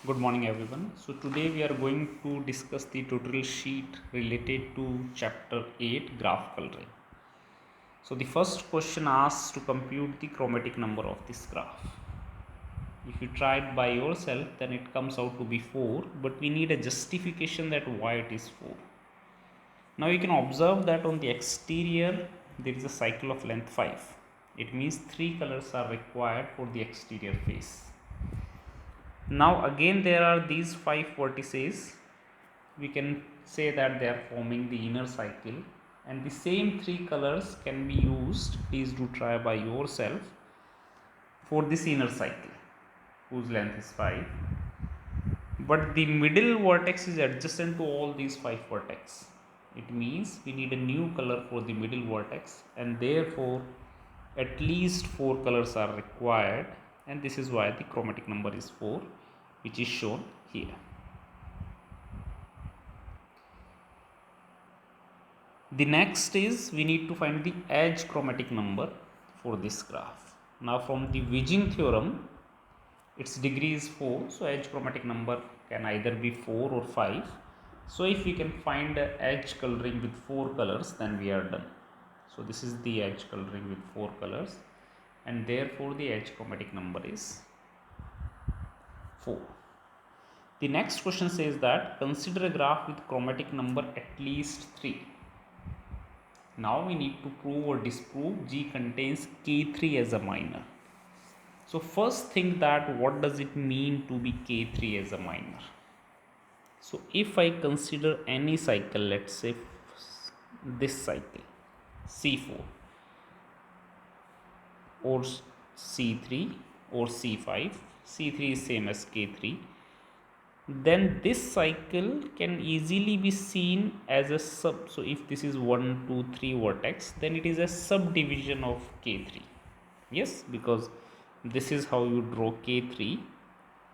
Good morning everyone. So today we are going to discuss the tutorial sheet related to chapter 8 graph coloring. So the first question asks to compute the chromatic number of this graph. If you try it by yourself then it comes out to be 4, but we need a justification that why it is 4. Now you can observe that on the exterior there is a cycle of length 5. It means 3 colors are required for the exterior face. Now again there are these 5 vertices. We can say that they are forming the inner cycle, and the same 3 colors can be used, please do try by yourself, for this inner cycle whose length is 5, but the middle vertex is adjacent to all these 5 vertex. It means we need a new color for the middle vertex, and therefore at least 4 colors are required, and this is why the chromatic number is 4, which is shown here. The next is we need to find the edge chromatic number for this graph. Now from the Wiging theorem, its degree is 4, so edge chromatic number can either be 4 or 5. So if we can find a edge coloring with 4 colors, then we are done. So this is the edge coloring with 4 colors, and therefore the edge chromatic number is 4. The next question says that consider a graph with chromatic number at least 3. Now we need to prove or disprove G contains K3 as a minor. So first think that what does it mean to be K3 as a minor. So if I consider any cycle, let's say this cycle C4 or C3 or C5, C3 is same as K3, then this cycle can easily be seen as a sub. So if this is 1 2 3 vertex, then it is a subdivision of K3. Yes, because this is how you draw K3,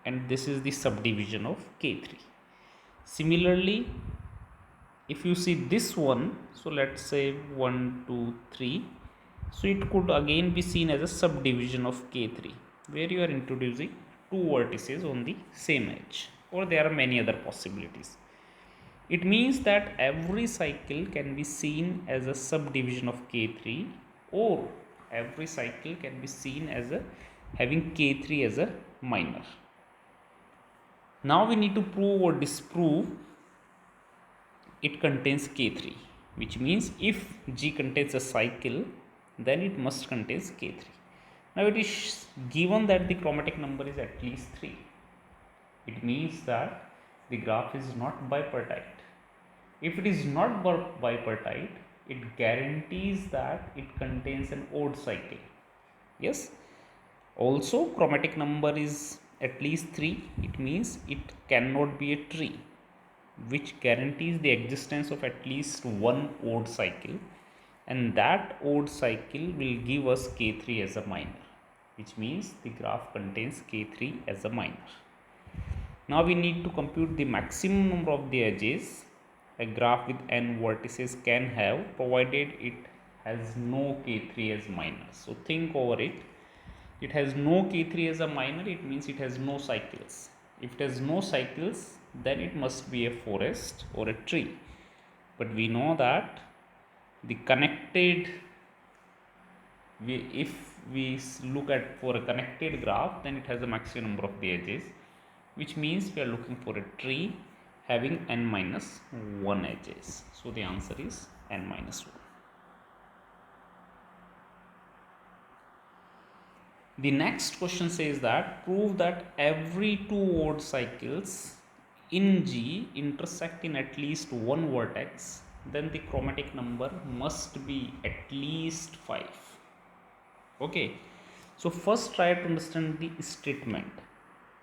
and this is the subdivision of K3. Similarly, if you see this one, so let's say 1 2 3, so it could again be seen as a subdivision of K3, where you are introducing 2 vertices on the same edge, or there are many other possibilities. It means that every cycle can be seen as a subdivision of K3, or every cycle can be seen as a having K3 as a minor. Now we need to prove or disprove it contains K3, which means if G contains a cycle, then it must contains K3. Now it is given that the chromatic number is at least 3. It means that the graph is not bipartite. If it is not bipartite, it guarantees that it contains an odd cycle. Yes. Also, chromatic number is at least 3. It means it cannot be a tree, which guarantees the existence of at least one odd cycle, and that odd cycle will give us K3 as a minor, which means the graph contains K3 as a minor. Now we need to compute the maximum number of the edges a graph with n vertices can have, provided it has no K3 as minor. So think over it. It has no K3 as a minor, it means it has no cycles. If it has no cycles, then it must be a forest or a tree. But we know that the connected, if we look at for a connected graph, then it has a maximum number of the edges, which means we are looking for a tree having n minus 1 edges. So the answer is n minus 1. The next question says that prove that every 2 odd cycles in G intersect in at least one vertex, then the chromatic number must be at least 5. Okay, so first try to understand the statement.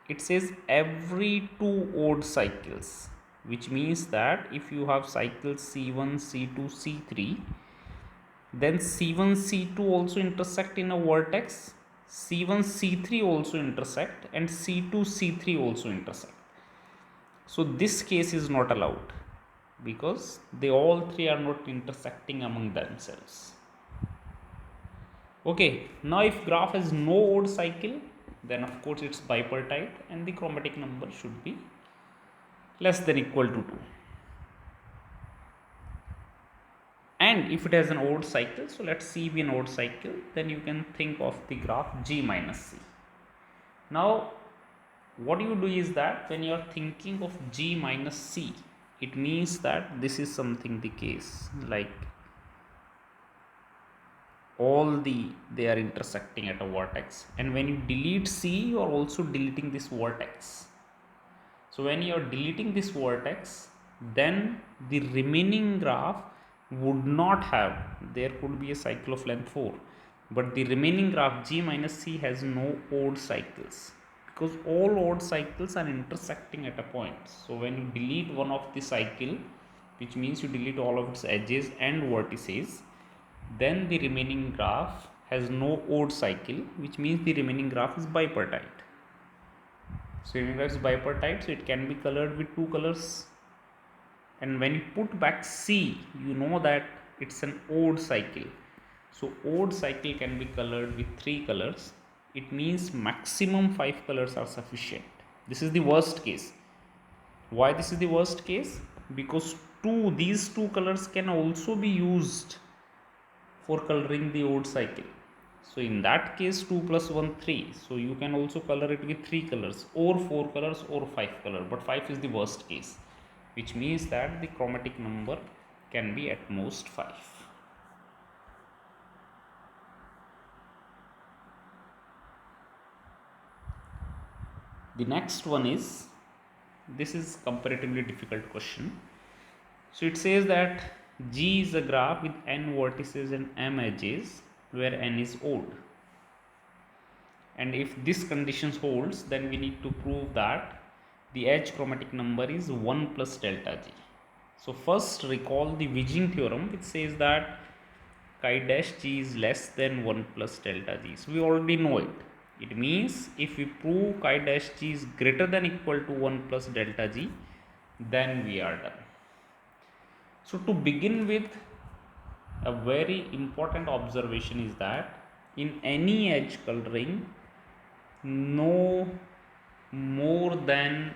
It says every 2 odd cycles, which means that if you have cycles C1 C2 C3, then C1 C2 also intersect in a vertex, C1 C3 also intersect, and C2 C3 also intersect. So this case is not allowed because they all three are not intersecting among themselves. Okay, now if graph has no odd cycle, then of course it's bipartite and the chromatic number should be less than equal to 2. And if it has an odd cycle, so let C be an odd cycle, then you can think of the graph G minus C. Now what you do is that when you are thinking of G minus C, it means that this is something the case, like they are intersecting at a vertex, and when you delete C, you are also deleting this vertex. So when you are deleting this vertex, then the remaining graph would not have, there could be a cycle of length 4, but the remaining graph G minus C has no odd cycles, because all odd cycles are intersecting at a point. So when you delete one of the cycle, which means you delete all of its edges and vertices, then the remaining graph has no odd cycle, which means the remaining graph is bipartite. So remaining graph is bipartite, so it can be colored with 2 colors. And when you put back C, you know that it's an odd cycle. So odd cycle can be colored with 3 colors. It means maximum 5 colors are sufficient. This is the worst case. Why this is the worst case? Because these two colors can also be used for coloring the odd cycle. So in that case 2 plus 1 3. So you can also color it with 3 colors or 4 colors or 5 color, but 5 is the worst case, which means that the chromatic number can be at most 5. The next one is, this is comparatively difficult question. So it says that G is a graph with n vertices and m edges where n is odd. And if this condition holds, then we need to prove that the edge chromatic number is 1 plus delta G. So first recall the Wiging theorem, which says that chi dash G is less than 1 plus delta G. So we already know it. It means if we prove chi dash G is greater than equal to 1 plus delta G, then we are done. So to begin with, a very important observation is that in any edge coloring, no more than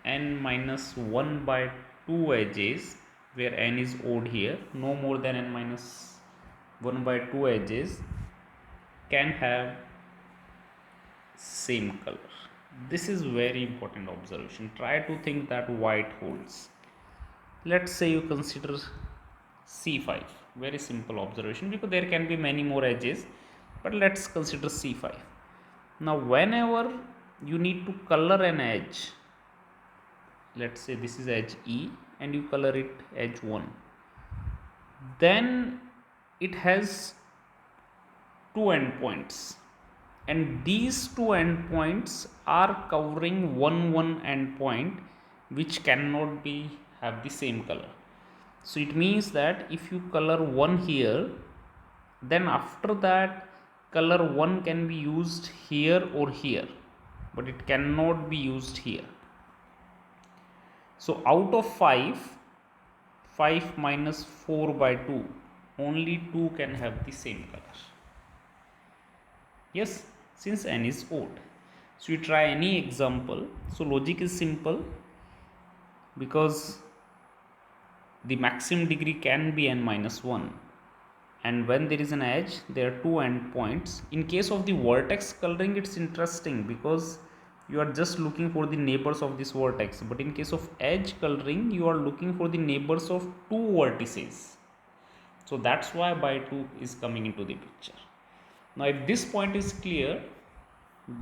n minus 1 by 2 edges, where n is odd here, no more than n minus 1 by 2 edges can have same color. This is very important observation. Try to think that why it holds. Let's say you consider C5, very simple observation, because there can be many more edges, but let's consider C5. Now whenever you need to color an edge, let's say this is edge E and you color it edge 1, then it has two endpoints, and these two endpoints are covering one endpoint which cannot be have the same color. So it means that if you color 1 here, then after that color 1 can be used here or here, but it cannot be used here. So out of 5 minus 4 by 2, only 2 can have the same color. Yes, since n is odd. So you try any example. So logic is simple, because the maximum degree can be n minus 1, and when there is an edge, there are two endpoints. In case of the vertex coloring, it's interesting because you are just looking for the neighbors of this vertex, but in case of edge coloring, you are looking for the neighbors of two vertices. So that's why by 2 is coming into the picture. Now if this point is clear,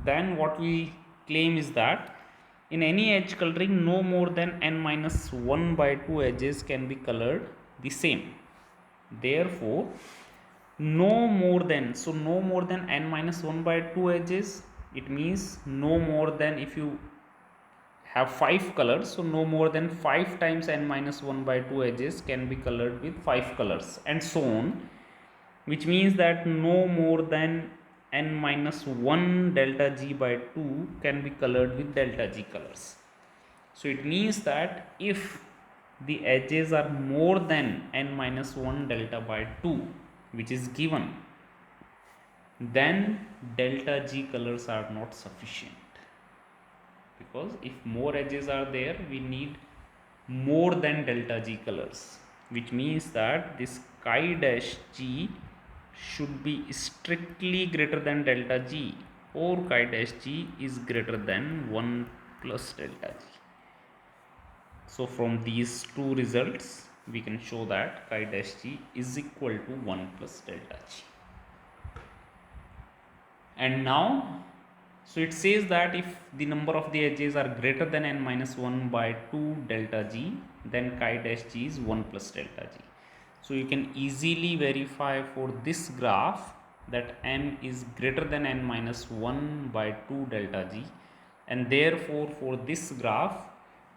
then what we claim is that in any edge coloring, no more than n minus 1 by 2 edges can be colored the same. Therefore no more than n minus 1 by 2 edges, it means no more than, if you have 5 colors, so no more than 5 times n minus 1 by 2 edges can be colored with 5 colors, and so on, which means that no more than n minus 1 delta G by 2 can be colored with delta G colors. So it means that if the edges are more than n minus 1 delta by 2, which is given, then delta G colors are not sufficient, because if more edges are there, we need more than delta G colors, which means that this chi dash G should be strictly greater than delta G, or chi dash G is greater than 1 plus delta G. So from these two results, we can show that chi dash G is equal to 1 plus delta G. And now, so it says that if the number of the edges are greater than n minus 1 by 2 delta G, then chi dash G is 1 plus delta G. So you can easily verify for this graph that n is greater than n minus 1 by 2 delta G, and therefore for this graph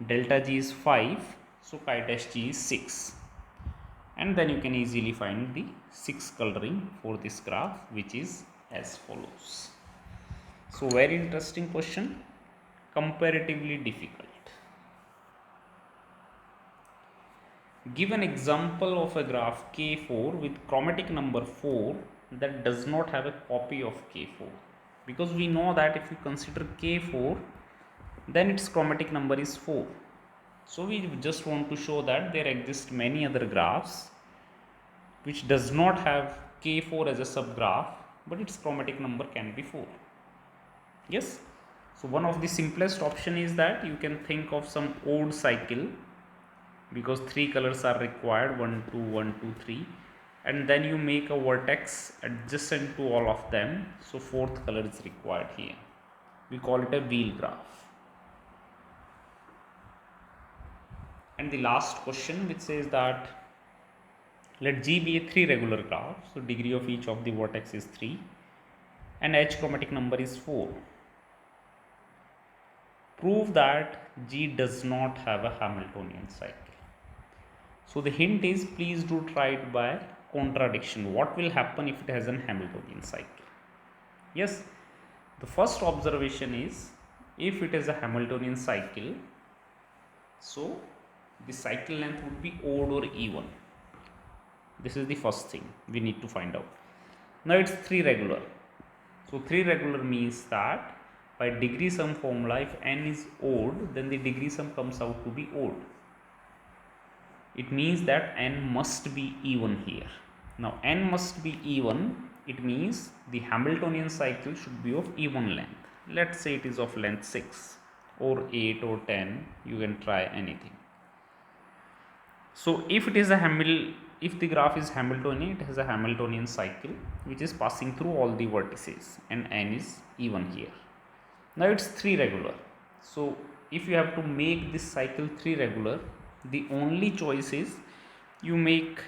delta G is 5, so chi dash G is 6. And then you can easily find the 6 coloring for this graph, which is as follows. So very interesting question, comparatively difficult. Give an example of a graph K4 with chromatic number 4 that does not have a copy of K4, because we know that if we consider K4, then its chromatic number is 4. So we just want to show that there exist many other graphs which does not have K4 as a subgraph, but its chromatic number can be 4. Yes. So one of the simplest option is that you can think of some odd cycle, because 3 colors are required, 1 2 1 2 3, and then you make a vertex adjacent to all of them, so 4th color is required here. We call it a wheel graph. And the last question, which says that let G be a 3 regular graph, so degree of each of the vertex is 3 and H chromatic number is 4. Prove that G does not have a Hamiltonian cycle. So the hint is, please do try it by contradiction. What will happen if it has a Hamiltonian cycle? Yes, the first observation is, if it is a Hamiltonian cycle, so the cycle length would be odd or even. This is the first thing we need to find out. Now it's 3 regular. So 3 regular means that by degree sum formula, if n is odd, then the degree sum comes out to be odd. It means that n must be even here. Now n must be even, it means the Hamiltonian cycle should be of even length. Let's say it is of length 6 or 8 or 10, you can try anything. So if it is if the graph is Hamiltonian, it has a Hamiltonian cycle which is passing through all the vertices, and n is even here. Now it's 3 regular. So if you have to make this cycle 3 regular, the only choice is you make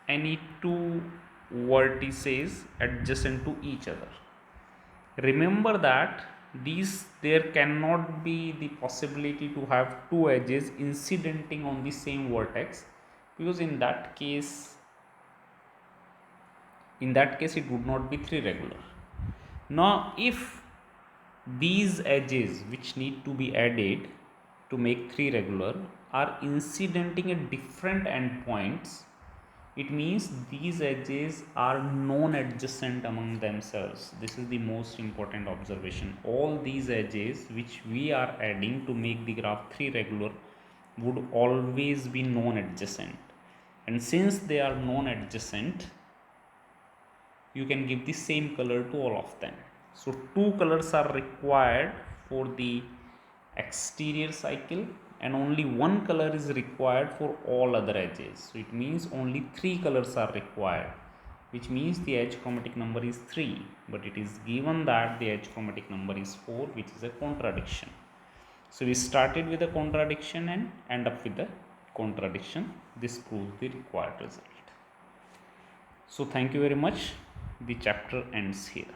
any 2 vertices adjacent to each other. Remember that there cannot be the possibility to have 2 edges incidenting on the same vertex, because in that case it would not be 3 regular. Now if these edges which need to be added to make 3 regular are incidenting at different endpoints, it means these edges are non-adjacent among themselves. This is the most important observation. All these edges which we are adding to make the graph 3 regular would always be non-adjacent, and since they are non-adjacent, you can give the same color to all of them. So 2 colors are required for the exterior cycle, and only 1 color is required for all other edges. So it means only 3 colors are required, which means the H chromatic number is 3, but it is given that the H chromatic number is 4, which is a contradiction. So we started with a contradiction and end up with a contradiction. This proves the required result. So thank you very much. The chapter ends here.